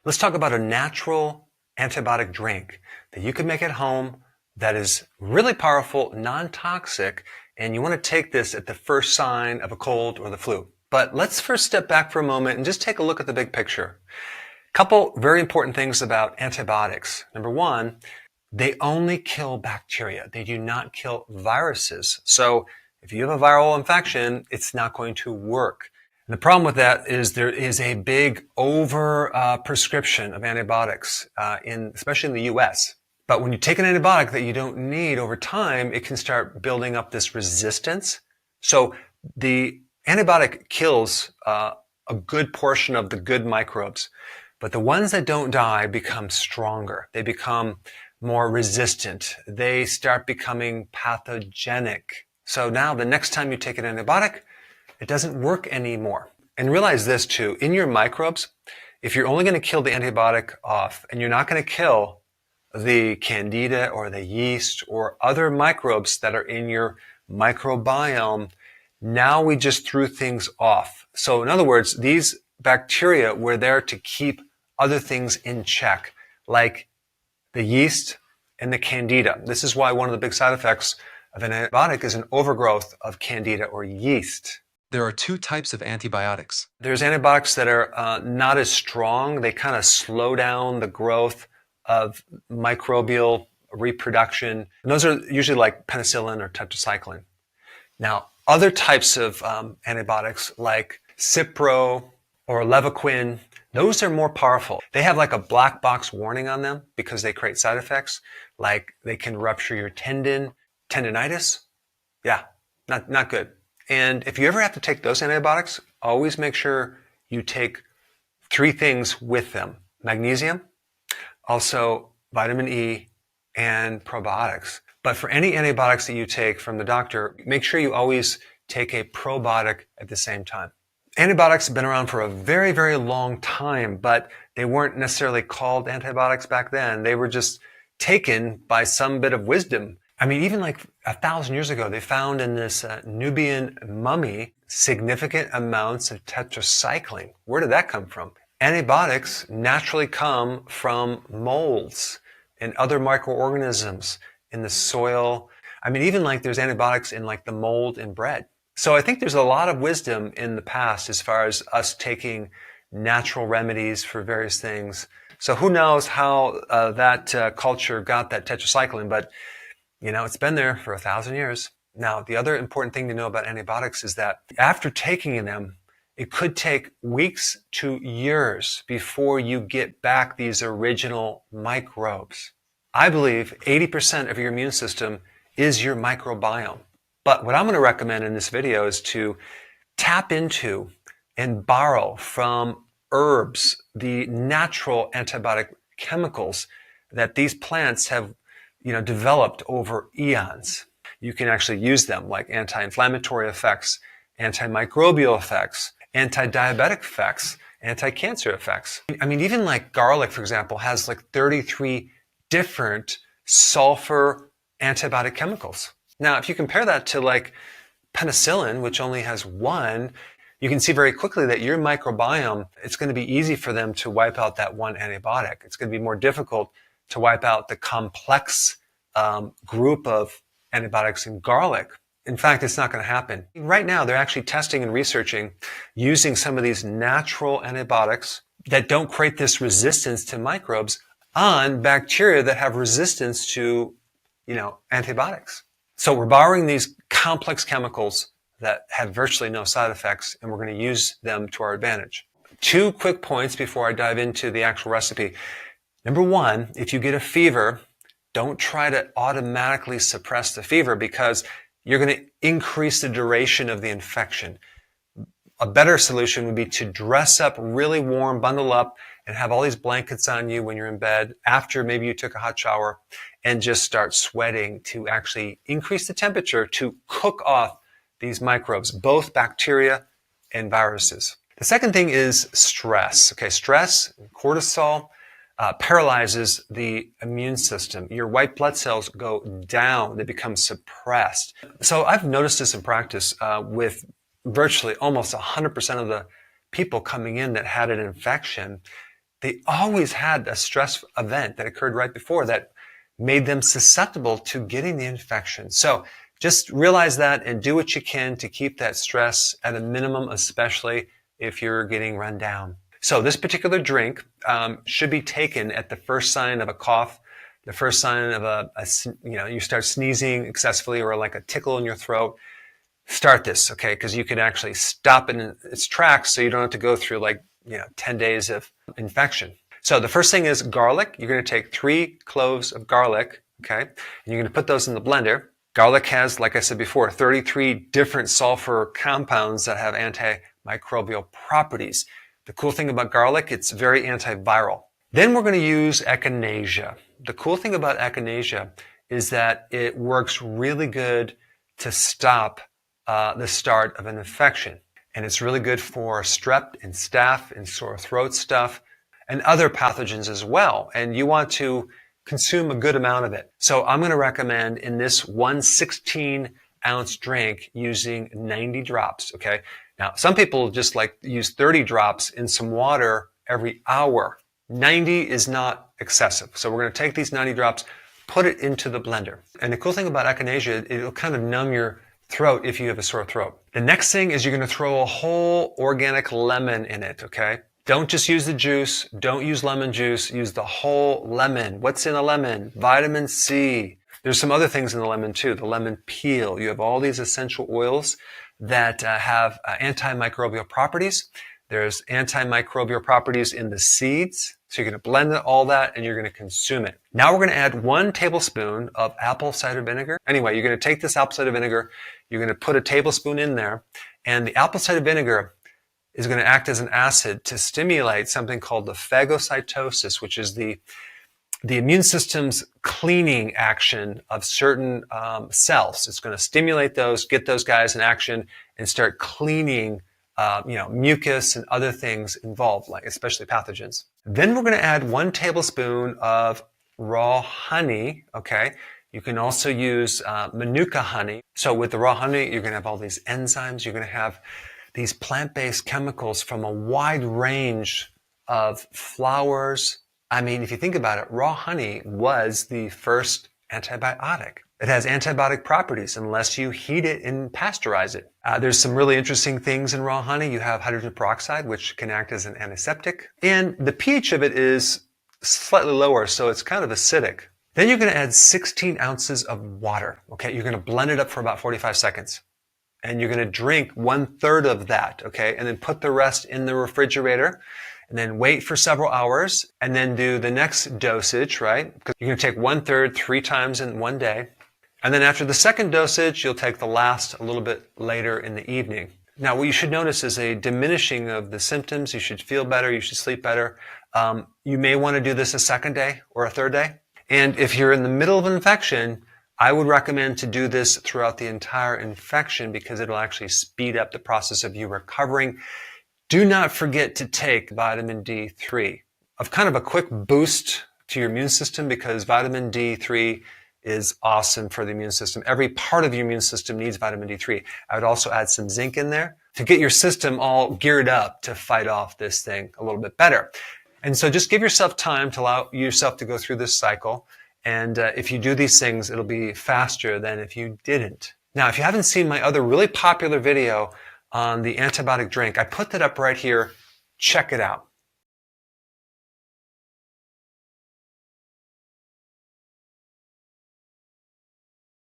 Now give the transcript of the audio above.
Let's talk about a natural antibiotic drink that you can make at home that is really powerful, non-toxic, and you want to take this at the first sign of a cold or the flu. But let's first step back for a moment and just take a look at the big picture. Couple very important things about antibiotics. Number one, they only kill bacteria. They do not kill viruses. So if you have a viral infection, it's not going to work. And the problem with that is there is a big prescription of antibiotics, especially in the US. But when you take an antibiotic that you don't need over time, it can start building up this resistance. So the antibiotic kills a good portion of the good microbes, but the ones that don't die become stronger. They become more resistant. They start becoming pathogenic. So now the next time you take an antibiotic, it doesn't work anymore. And realize this too, in your microbes, if you're only going to kill the antibiotic off and you're not going to kill the candida or the yeast or other microbes that are in your microbiome, now we just threw things off. So in other words, these bacteria were there to keep other things in check, like the yeast and the candida. This is why one of the big side effects of an antibiotic is an overgrowth of candida or yeast. There are two types of antibiotics. There's antibiotics that are not as strong. They kind of slow down the growth of microbial reproduction. And those are usually like penicillin or tetracycline. Now, other types of antibiotics like Cipro or Levaquin, those are more powerful. They have like a black box warning on them because they create side effects, like they can rupture your tendinitis. Yeah, not good. And if you ever have to take those antibiotics, always make sure you take 3 things with them: magnesium, also vitamin E, and probiotics. But for any antibiotics that you take from the doctor, make sure you always take a probiotic at the same time. Antibiotics have been around for a very, very long time, but they weren't necessarily called antibiotics back then. They were just taken by some bit of wisdom. I mean, even like 1,000 years ago, they found in this Nubian mummy significant amounts of tetracycline. Where did that come from? Antibiotics naturally come from molds and other microorganisms in the soil. I mean, even like there's antibiotics in like the mold in bread. So I think there's a lot of wisdom in the past as far as us taking natural remedies for various things. So who knows how that culture got that tetracycline, but you know, it's been there for 1,000 years. Now, the other important thing to know about antibiotics is that after taking them, it could take weeks to years before you get back these original microbes. I believe 80% of your immune system is your microbiome. But what I'm going to recommend in this video is to tap into and borrow from herbs the natural antibiotic chemicals that these plants have developed over eons. You can actually use them like anti-inflammatory effects, antimicrobial effects, anti-diabetic effects, anti-cancer effects. I mean, even like garlic, for example, has like 33 different sulfur antibiotic chemicals. Now, if you compare that to like penicillin, which only has 1, you can see very quickly that your microbiome, it's going to be easy for them to wipe out that one antibiotic. It's going to be more difficult to wipe out the complex group of antibiotics in garlic. In fact, it's not going to happen. Right now, they're actually testing and researching using some of these natural antibiotics that don't create this resistance to microbes on bacteria that have resistance to, antibiotics. So we're borrowing these complex chemicals that have virtually no side effects, and we're going to use them to our advantage. 2 quick points before I dive into the actual recipe. Number 1, if you get a fever, don't try to automatically suppress the fever because you're going to increase the duration of the infection. A better solution would be to dress up really warm, bundle up, and have all these blankets on you when you're in bed after maybe you took a hot shower, and just start sweating to actually increase the temperature to cook off these microbes, both bacteria and viruses. The second thing is stress. Okay, stress, cortisol, paralyzes the immune system. Your white blood cells go down. They become suppressed. So I've noticed this in practice with virtually almost 100% of the people coming in that had an infection. they always had a stress event that occurred right before that made them susceptible to getting the infection. So just realize that and do what you can to keep that stress at a minimum, especially if you're getting run down. So this particular drink should be taken at the first sign of a cough, the first sign of you start sneezing excessively or like a tickle in your throat. Start this, okay? Because you can actually stop it in its tracks so you don't have to go through 10 days of infection. So the first thing is garlic. You're going to take 3 cloves of garlic, okay? And you're going to put those in the blender. Garlic has, like I said before, 33 different sulfur compounds that have antimicrobial properties. The cool thing about garlic, it's very antiviral. Then we're going to use echinacea. The cool thing about echinacea is that it works really good to stop the start of an infection. And it's really good for strep and staph and sore throat stuff and other pathogens as well. And you want to consume a good amount of it. So I'm going to recommend in this 1 16-ounce drink using 90 drops, okay? Now, some people just use 30 drops in some water every hour. 90 is not excessive. So we're going to take these 90 drops, put it into the blender. And the cool thing about echinacea, it'll kind of numb your throat if you have a sore throat. The next thing is you're going to throw a whole organic lemon in it, okay? Don't just use the juice. Don't use lemon juice. Use the whole lemon. What's in a lemon? Vitamin C. There's some other things in the lemon too. The lemon peel. You have all these essential oils that have antimicrobial properties. There's antimicrobial properties in the seeds. So you're going to blend all that and you're going to consume it. Now we're going to add 1 tablespoon of apple cider vinegar. Anyway, you're going to take this apple cider vinegar. You're going to put a tablespoon in there. And the apple cider vinegar is going to act as an acid to stimulate something called the phagocytosis, which is the immune system's cleaning action of certain cells. It's going to stimulate those, get those guys in action, and start cleaning mucus and other things involved, like especially pathogens. Then we're going to add 1 tablespoon of raw honey, okay? You can also use Manuka honey. So with the raw honey, you're going to have all these enzymes. You're going to have these plant-based chemicals from a wide range of flowers. I mean, if you think about it, raw honey was the first antibiotic. It has antibiotic properties unless you heat it and pasteurize it. There's some really interesting things in raw honey. You have hydrogen peroxide, which can act as an antiseptic. And the pH of it is slightly lower, so it's kind of acidic. Then you're going to add 16 ounces of water. Okay, you're going to blend it up for about 45 seconds. And you're going to drink 1/3 of that, okay? And then put the rest in the refrigerator and then wait for several hours and then do the next dosage, right? Because you're going to take 1/3 3 times in one day. And then after the second dosage, you'll take the last a little bit later in the evening. Now, what you should notice is a diminishing of the symptoms. You should feel better. You should sleep better. You may want to do this a second day or a third day. And if you're in the middle of an infection, I would recommend to do this throughout the entire infection because it'll actually speed up the process of you recovering. Do not forget to take vitamin D3. Of kind of a quick boost to your immune system because vitamin D3 is awesome for the immune system. Every part of your immune system needs vitamin D3. I would also add some zinc in there to get your system all geared up to fight off this thing a little bit better. And so just give yourself time to allow yourself to go through this cycle. And if you do these things, it'll be faster than if you didn't. Now, if you haven't seen my other really popular video on the antibiotic drink, I put that up right here. Check it out.